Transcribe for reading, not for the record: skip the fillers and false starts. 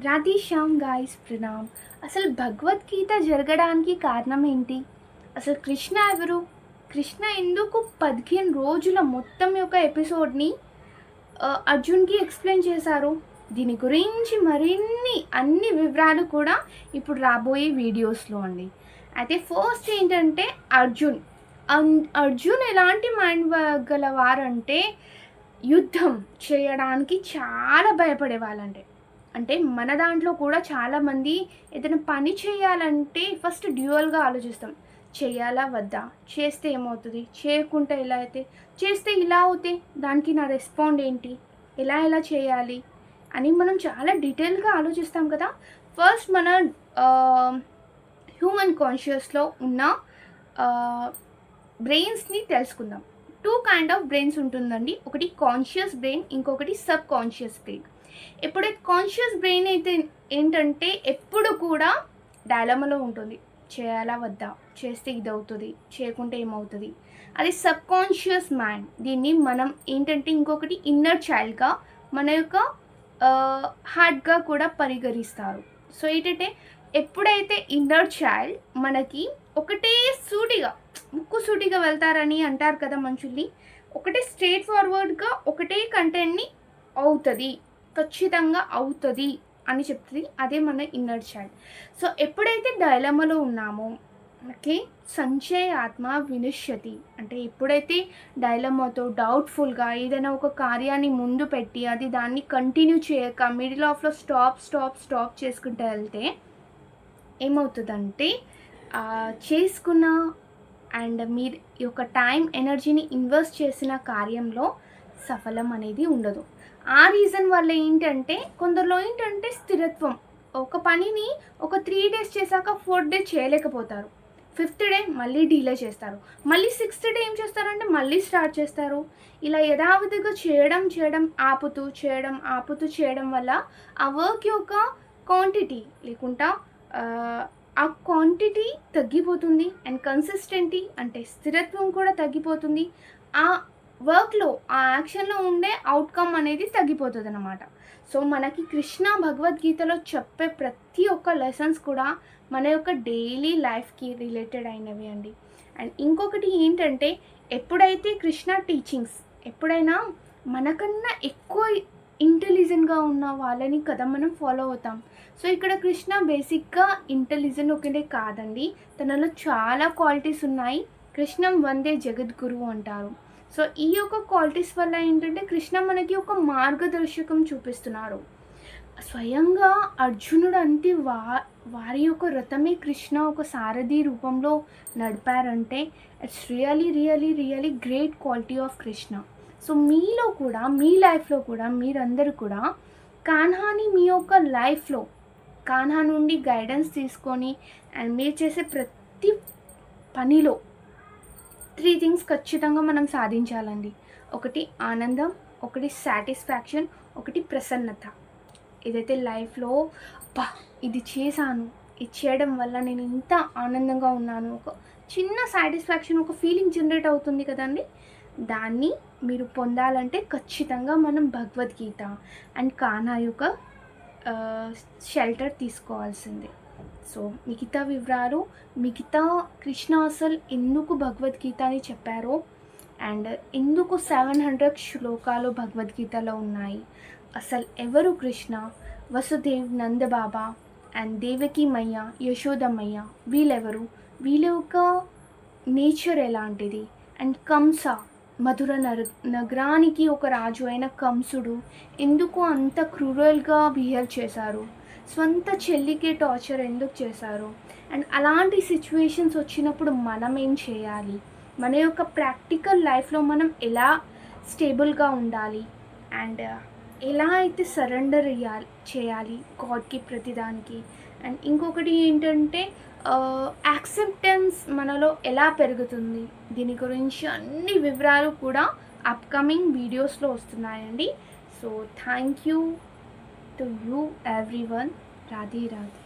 Radhe Shyam guys Pranam. అసలు భగవద్గీత జరగడానికి కారణం ఏంటి? అసలు కృష్ణ ఎవరు? కృష్ణ ఎందుకు 15 రోజుల మొత్తం యొక్క ఎపిసోడ్ని అర్జున్కి ఎక్స్ప్లెయిన్ చేశారు? దీని గురించి అన్ని వివరాలు కూడా ఇప్పుడు రాబోయే వీడియోస్లో అండి. అయితే ఫస్ట్ ఏంటంటే అర్జున్ ఎలాంటి మైండ్ గలవారంటే యుద్ధం చేయడానికి చాలా భయపడేవాళ్ళంటే. అంటే మన దాంట్లో కూడా చాలామంది ఏదైనా పని చేయాలంటే ఫస్ట్ డ్యూయల్గా ఆలోచిస్తాం. చేయాలా వద్దా, చేస్తే ఏమవుతుంది, చేయకుంటే ఎలా అయితే, చేస్తే ఇలా అవుతే దానికి నా రెస్పాండ్ ఏంటి, ఎలా చేయాలి అని మనం చాలా డీటెయిల్గా ఆలోచిస్తాం కదా. ఫస్ట్ మన హ్యూమన్ కాన్షియస్లో ఉన్న బ్రెయిన్స్ని తెలుసుకుందాం. 2 కైండ్ ఆఫ్ బ్రెయిన్స్ ఉంటుందండి. ఒకటి కాన్షియస్ బ్రెయిన్, ఇంకొకటి సబ్ కాన్షియస్ బ్రెయిన్. ఎప్పుడైతే కాన్షియస్ బ్రెయిన్ అయితే ఏంటంటే ఎప్పుడు కూడా డైలమాలో ఉంటుంది. చేయాలా వద్దా, చేస్తే ఇది అవుతుంది, చేయకుంటే ఏమవుతుంది. అది సబ్ కాన్షియస్ మైండ్. దీన్ని మనం ఏంటంటే ఇంకొకటి ఇన్నర్ చైల్డ్గా, మన యొక్క హార్ట్గా కూడా పరిగణిస్తారు. సో ఏంటంటే ఎప్పుడైతే ఇన్నర్ చైల్డ్ మనకి ఒకటే ముక్కు సూటిగా వెళ్తారని అంటారు కదా మనుషుల్ని, ఒకటే స్ట్రేట్ ఫార్వర్డ్గా ఒకటే కంటెంట్ని అవుతుంది, ఖచ్చితంగా అవుతుంది అని చెప్తుంది. అదే మన ఇన్నర్ చైల్డ్. సో ఎప్పుడైతే డైలమాలో ఉన్నామో మనకి సంచయ ఆత్మ వినశ్యతి, అంటే ఎప్పుడైతే డైలమాతో డౌట్ఫుల్గా ఏదైనా ఒక కార్యాన్ని ముందు పెట్టి అది దాన్ని కంటిన్యూ చేయక మిడిల్ ఆఫ్లో స్టాప్ చేసుకుంటూ వెళ్తే ఏమవుతుందంటే చేసుకున్న అండ్ మీరు ఈ యొక్క టైం ఎనర్జీని ఇన్వెస్ట్ చేసిన కార్యంలో సఫలం అనేది ఉండదు. ఆ రీజన్ వల్ల ఏంటంటే కొందరిలో ఏంటంటే స్థిరత్వం, ఒక పనిని ఒక 3 days చేశాక 4th day చేయలేకపోతారు. 5th day మళ్ళీ డీలే చేస్తారు. మళ్ళీ 6th day ఏం చేస్తారంటే మళ్ళీ స్టార్ట్ చేస్తారు. ఇలా యథావిధిగా చేయడం ఆపుతూ చేయడం వల్ల ఆ వర్క్ యొక్క క్వాంటిటీ లేకుండా ఆ క్వాంటిటీ తగ్గిపోతుంది. అండ్ కన్సిస్టెంటీ అంటే స్థిరత్వం కూడా తగ్గిపోతుంది. ఆ వర్క్లో ఆ యాక్షన్లో ఉండే అవుట్కమ్ అనేది తగ్గిపోతుంది అన్నమాట. సో మనకి కృష్ణ భగవద్గీతలో చెప్పే ప్రతి ఒక్క లెసన్స్ కూడా మన యొక్క డైలీ లైఫ్కి రిలేటెడ్ అయినవి అండి. అండ్ ఇంకొకటి ఏంటంటే ఎప్పుడైతే కృష్ణ టీచింగ్స్ ఎప్పుడైనా మనకన్నా ఎక్కువ ఇంటెలిజెంట్గా ఉన్న వాళ్ళని కదా మనం ఫాలో అవుతాం. సో ఇక్కడ కృష్ణ బేసిక్గా ఇంటెలిజెంట్ ఒకటే కాదండి, తనలో చాలా క్వాలిటీస్ ఉన్నాయి. కృష్ణం వందే జగద్గురు అంటారు. సో ఈ యొక్క క్వాలిటీస్ వల్ల ఏంటంటే కృష్ణ మనకి ఒక మార్గదర్శకం చూపిస్తున్నారు. స్వయంగా అర్జునుడు అంటే వారి యొక్క రథమే కృష్ణ ఒక సారథి రూపంలో నడిపారంటే it's really great quality of Krishna. So మీలో కూడా మీ లైఫ్లో కూడా మీరందరూ కూడా కాన్హాని మీ యొక్క లైఫ్లో కాన్హా నుండి గైడెన్స్ తీసుకొని అండ్ మీరు చేసే ప్రతి పనిలో 3 things ఖచ్చితంగా మనం సాధించాలండి. ఒకటి ఆనందం, ఒకటి సాటిస్ఫాక్షన్, ఒకటి ప్రసన్నత. ఏదైతే లైఫ్లో ఇది చేశాను, ఇది చేయడం వల్ల నేను ఇంత ఆనందంగా ఉన్నాను, ఒక చిన్న సాటిస్ఫాక్షన్, ఒక ఫీలింగ్ జనరేట్ అవుతుంది కదండి. దాన్ని మీరు పొందాలంటే ఖచ్చితంగా మనం భగవద్గీత అండ్ కాన్హా యొక్క షెల్టర్ తీసుకోవాల్సిందే. సో మిగతా కృష్ణ అసలు ఎందుకు భగవద్గీత అని చెప్పారో అండ్ ఎందుకు 700 శ్లోకాలు భగవద్గీతలో ఉన్నాయి, అసలు ఎవరు కృష్ణ, వసుదేవ్, నందబాబా అండ్ దేవకి మయ్య, యశోదమయ్య వీళ్ళెవరు, వీళ్ళ యొక్క నేచర్ ఎలాంటిది, అండ్ కంస మధుర నగరానికి ఒక రాజు అయిన కంసుడు ఎందుకు అంత క్రూరల్గా బిహేవ్ చేశారు, స్వంత చెల్లికి టార్చర్ ఎందుకు చేశారు, అండ్ అలాంటి సిచ్యువేషన్స్ వచ్చినప్పుడు మనం ఏం చేయాలి, మన యొక్క ప్రాక్టికల్ లైఫ్లో మనం ఎలా స్టేబుల్గా ఉండాలి అండ్ ఎలా అయితే సరెండర్ చేయాలి గాడ్కి ప్రతిదానికి. అండ్ ఇంకొకటి ఏంటంటే యాక్సెప్టెన్స్ మనలో ఎలా పెరుగుతుంది, దీని గురించి అన్ని వివరాలు కూడా అప్కమింగ్ వీడియోస్లో వస్తున్నాయండి. So thank you to you everyone. Radhe Radhe.